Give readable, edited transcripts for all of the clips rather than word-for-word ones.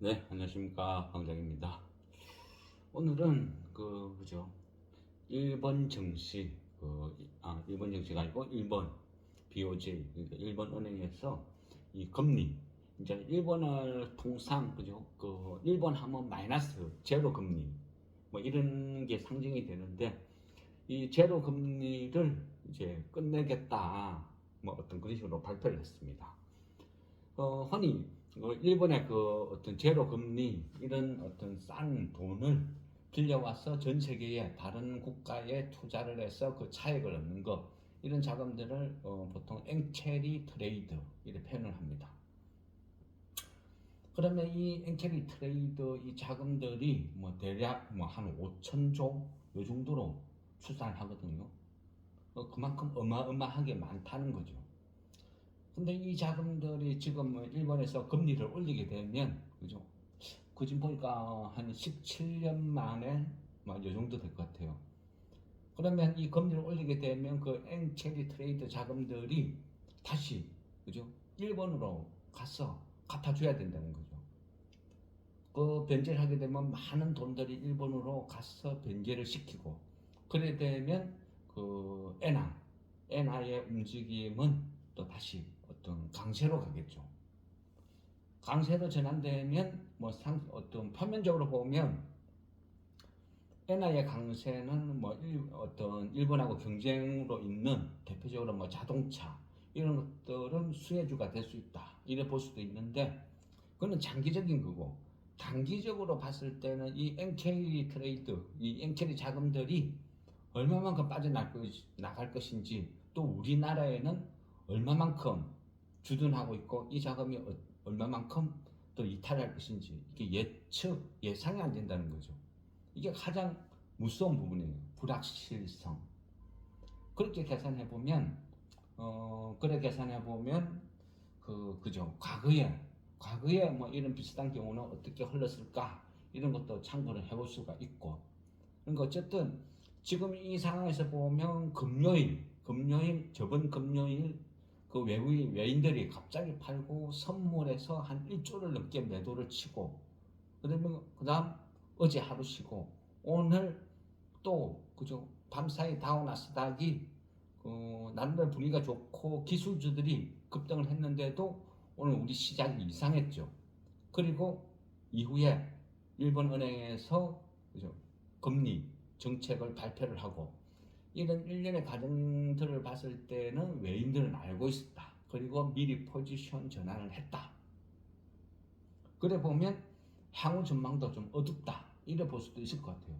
네, 안녕하십니까. 강장입니다. 오늘은 그죠? 일본 증시, 일본 증시가 아니고 일본 BOJ, 그러니까 일본 은행에서 이 금리, 이제 일본을 통상 그죠? 일본 하면 마이너스 제로 금리 뭐 이런 게 상징이 되는데 이 제로 금리를 이제 끝내겠다 뭐 어떤 그런 식으로 발표를 했습니다. 흔히 일본의 그 어떤 제로 금리 이런 어떤 싼 돈을 빌려와서 전 세계의 다른 국가에 투자를 해서 그 차익을 얻는 것 이런 자금들을 보통 앵캐리 트레이드 이렇게 표현을 합니다. 그러면 이 앵캐리 트레이드 이 자금들이 뭐 대략 뭐 한 5천조 요 정도로 추산을 하거든요. 그만큼 어마어마하게 많다는 거죠. 근데 이 자금들이 지금 뭐 일본에서 금리를 올리게 되면 그죠? 그 지금 보니까 한 17년 만에 뭐이 정도 될 것 같아요. 그러면 이 금리를 올리게 되면 그 엔체리 트레이드 자금들이 다시 그죠? 일본으로 가서 갚아줘야 된다는 거죠. 그 변제를 하게 되면 많은 돈들이 일본으로 가서 변제를 시키고 그래 되면 그 엔화의 움직임은 또 다시 어떤 강세로 가겠죠. 강세로 전환되면 뭐 어떤 표면적으로 보면 엔화의 강세는 뭐 어떤 일본하고 경쟁으로 있는 대표적으로 뭐 자동차 이런 것들은 수혜주가 될 수 있다 이래 볼 수도 있는데 그거는 장기적인 거고 단기적으로 봤을 때는 이 엔캐리 트레이드 이 엔캐리 자금들이 얼마만큼 빠져나갈 것인지 또 우리나라에는 얼마만큼 주둔하고 있고 이 자금이 얼마만큼 또 이탈할 것인지 이게 예상이 안 된다는 거죠. 이게 가장 무서운 부분이에요. 불확실성. 그렇게 계산해 보면 그래 계산해 보면 그죠. 과거에 뭐 이런 비슷한 경우는 어떻게 흘렀을까 이런 것도 참고를 해볼 수가 있고. 그러니까 어쨌든 지금 이 상황에서 보면 저번 금요일 그 외인들이 갑자기 팔고 선물에서 한 1조를 넘게 매도를 치고 그다음 어제 하루 쉬고 오늘 또 그죠 밤사이 다우나스닥이 나름대로 분위기가 좋고 기술주들이 급등을 했는데도 오늘 우리 시장이 이상했죠. 그리고 이후에 일본은행에서 그죠 금리 정책을 발표를 하고 이런 일련의 과정들을 봤을 때는 외인들은 알고 있었다. 그리고 미리 포지션 전환을 했다. 그래 보면 향후 전망도 좀 어둡다. 이래 볼 수도 있을 것 같아요.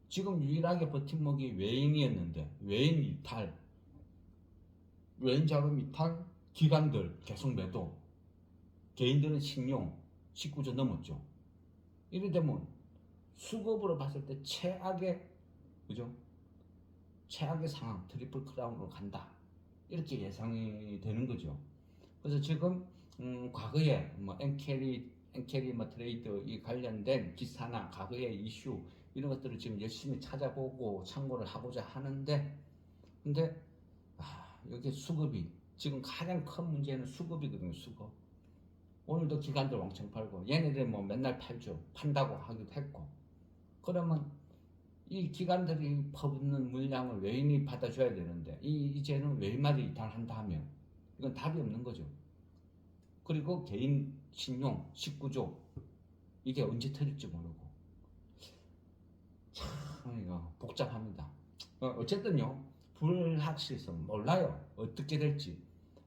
지금 유일하게 버팀목이 외인이었는데 외인 이탈, 외인 자금 이탈, 기관들 계속 매도, 개인들은 신용 19조 넘었죠. 이래 되면 수급으로 봤을 때 최악의 그죠? 최악의 상황 트리플 크라운으로 간다. 이렇게 예상이 되는 거죠. 그래서 지금 과거에 뭐 엔캐리 뭐 트레이드 이 관련된 기사나 과거의 이슈 이런 것들을 지금 열심히 찾아보고 참고를 하고자 하는데 근데 여기 수급이 지금 가장 큰 문제는 수급이거든요. 수급. 오늘도 기관들 왕창 팔고 얘네들 뭐 맨날 팔죠. 판다고 하기도 했고 그러면 이 기관들이 퍼붓는 물량을 외인이 받아줘야 되는데 이제는 외인마저 이탈한다 하면 이건 답이 없는 거죠. 그리고 개인 신용 19조 이게 언제 터질지 모르고 참 이거 복잡합니다. 어쨌든요 불확실성 몰라요 어떻게 될지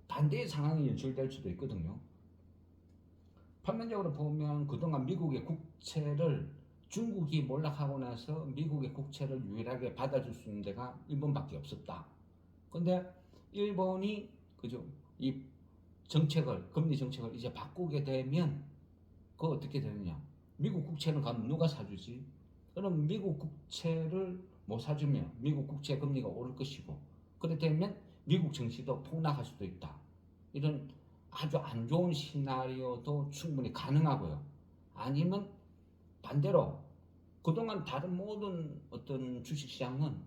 반대의 상황이 연출될 수도 있거든요. 표면적으로 보면 그동안 미국의 국채를 중국이 몰락하고 나서 미국의 국채를 유일하게 받아줄 수 있는 데가 일본밖에 없었다. 근데 일본이 그죠 이 금리 정책을 이제 바꾸게 되면 그거 어떻게 되느냐? 미국 국채는 가면 누가 사주지? 그럼 미국 국채를 못 사주면 미국 국채 금리가 오를 것이고 그렇게 되면 미국 증시도 폭락할 수도 있다. 이런 아주 안 좋은 시나리오도 충분히 가능하고요. 아니면 반대로 그동안 다른 모든 어떤 주식시장은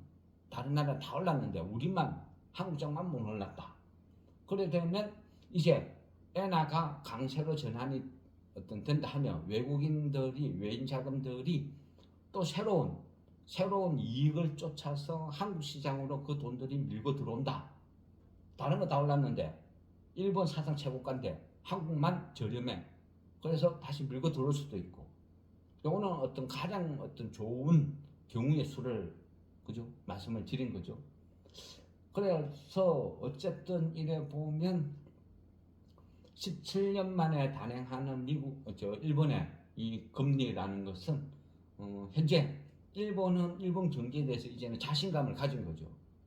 다른 나라 다 올랐는데 우리만 한국장만 못 올랐다. 그래 되면 이제 엔화가 강세로 전환이 어떤 된다 하면 외국인들이 외인 자금들이 또 새로운 이익을 쫓아서 한국 시장으로 그 돈들이 밀고 들어온다. 다른 거 다 올랐는데 일본 사상 최고가인데 한국만 저렴해. 그래서 다시 밀고 들어올 수도 있고. 요거는 어떤 가장 어떤 좋은 경우의 수를 그죠? 말씀을 드린 거죠. 그래서 어쨌든 이래 보면 17년 만에 단행하는 일본의 이 금리라는 것은 현재 일본 경기에 대해서 이제는 자신감을 가진 거죠.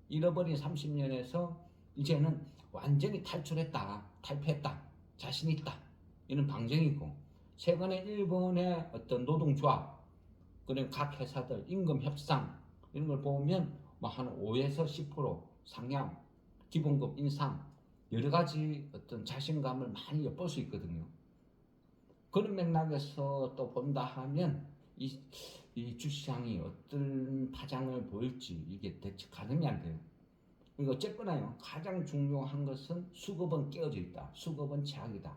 잃어버린 30년에서 이제는 완전히 탈피했다, 자신 있다 이런 방증이고, 최근에 일본의 어떤 노동조합 그리고 각 회사들 임금 협상 이런 걸 보면 뭐 한 5에서 10% 상향, 기본급 인상 여러 가지 어떤 자신감을 많이 엿볼 수 있거든요. 그런 맥락에서 또 본다 하면 이 주시장이 어떤 파장을 보일지 이게 대체 가늠이 안 돼요. 그러니까 어쨌거나요, 가장 중요한 것은 수급은 깨어져 있다. 수급은 제약이다.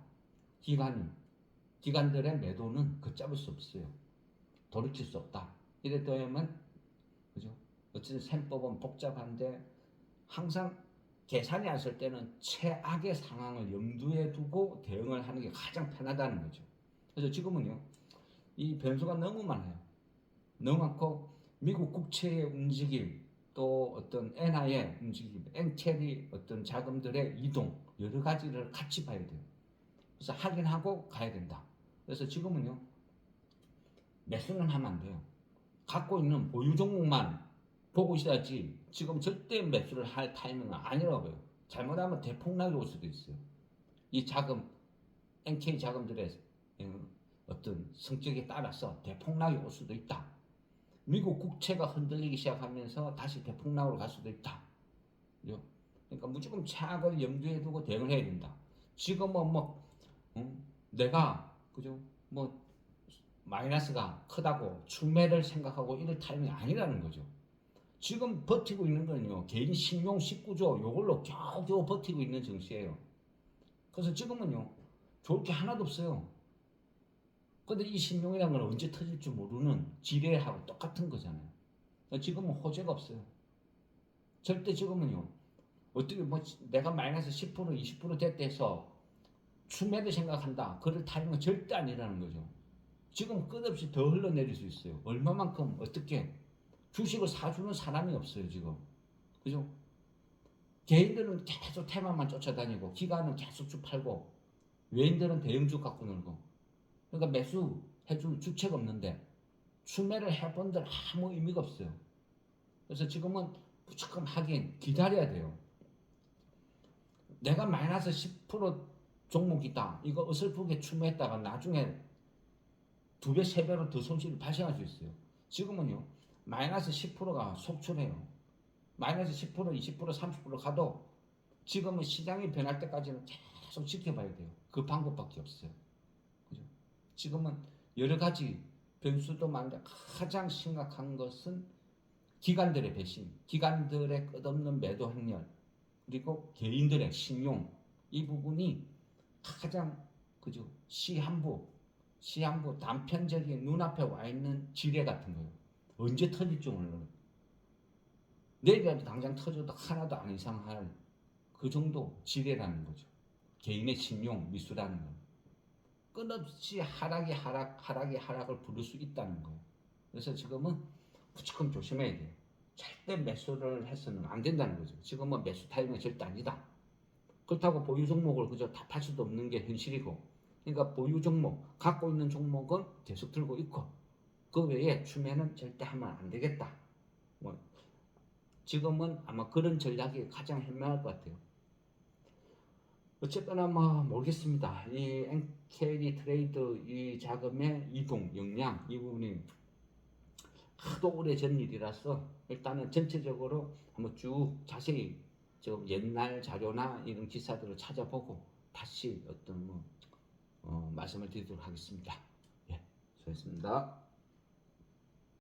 기관들의 매도는 걷잡을 수 없어요. 돌이킬 수 없다. 이랬더니만 그죠? 어쨌든 셈법은 복잡한데 항상 계산이 안 쓸 때는 최악의 상황을 염두에 두고 대응을 하는 게 가장 편하다는 거죠. 그래서 지금은요, 이 변수가 너무 많아요. 너무 많고 미국 국채의 움직임, 또 어떤 엔화의 움직임, 엔캐리 어떤 자금들의 이동 여러 가지를 같이 봐야 돼요. 그래서 확인하고 가야 된다. 그래서 지금은요, 매수는 하면 안 돼요. 갖고 있는 보유 종목만 보고 있어야지 지금 절대 매수를 할 타이밍은 아니라고요. 잘못하면 대폭락이 올 수도 있어요. 이 자금, NK 자금들의 어떤 성격에 따라서 대폭락이 올 수도 있다. 미국 국채가 흔들리기 시작하면서 다시 대폭락으로 갈 수도 있다. 그러니까 무조건 차악을 염두에 두고 대응을 해야 된다. 지금은 내가 그죠? 뭐 마이너스가 크다고 추매를 생각하고 이럴 타이밍이 아니라는 거죠. 지금 버티고 있는 거는요, 개인 신용 19조 요걸로 겨우겨우 버티고 있는 정시예요. 그래서 지금은요, 좋을 게 하나도 없어요. 근데 이 신용이라는 건 언제 터질 줄 모르는 지뢰하고 똑같은 거잖아요. 지금은 호재가 없어요. 절대 지금은요, 어떻게 뭐 내가 마이너스 10% 20% 됐다 해서 추매를 생각한다. 그럴 타이밍은 절대 아니라는 거죠. 지금 끝없이 더 흘러내릴 수 있어요. 얼마만큼 어떻게 주식을 사주는 사람이 없어요 지금. 그죠? 개인들은 계속 테마만 쫓아다니고 기관은 계속 쭉 팔고 외인들은 대형주 갖고 놀고, 그러니까 매수해줄 주체가 없는데 추매를 해본들 아무 의미가 없어요. 그래서 지금은 무조건 하긴 기다려야 돼요. 내가 마이너스 10% 종목이다 이거 어설프게 추매했다가 나중에 2배, 3배로 더 손실이 발생할 수 있어요. 지금은요, 마이너스 10%가 속출해요. 마이너스 10%, 20%, 30% 가도 지금은 시장이 변할 때까지는 계속 지켜봐야 돼요. 그 방법밖에 없어요. 그죠? 지금은 여러 가지 변수도 많은데 가장 심각한 것은 기관들의 배신, 기관들의 끝없는 매도 행렬, 그리고 개인들의 신용, 이 부분이 가장 그죠? 시한부 단편적인 눈앞에 와 있는 지뢰 같은 거예요. 언제 터질지 모르는. 내일이라도 당장 터져도 하나도 안 이상할 그 정도 지뢰라는 거죠. 개인의 신용 미수라는 거. 끝없이 하락을 부를 수 있다는 거예요. 그래서 지금은 무조건 조심해야 돼요. 절대 매수를 해서는 안 된다는 거죠. 지금은 매수 타이밍은 절대 아니다. 그렇다고 보유 종목을 그저 다 팔 수도 없는 게 현실이고, 그러니까 보유 종목, 갖고 있는 종목은 계속 들고 있고, 그 외에 추매는 절대 하면 안 되겠다. 뭐 지금은 아마 그런 전략이 가장 현명할 것 같아요. 어쨌거나 뭐 모르겠습니다. 이 NKD 트레이드 이 자금의 이동 역량 이 부분이 하도 오래전 일이라서 일단은 전체적으로 한번 쭉 자세히 좀 옛날 자료나 이런 기사들을 찾아보고 다시 어떤 말씀을 드리도록 하겠습니다. 예, 수고했습니다.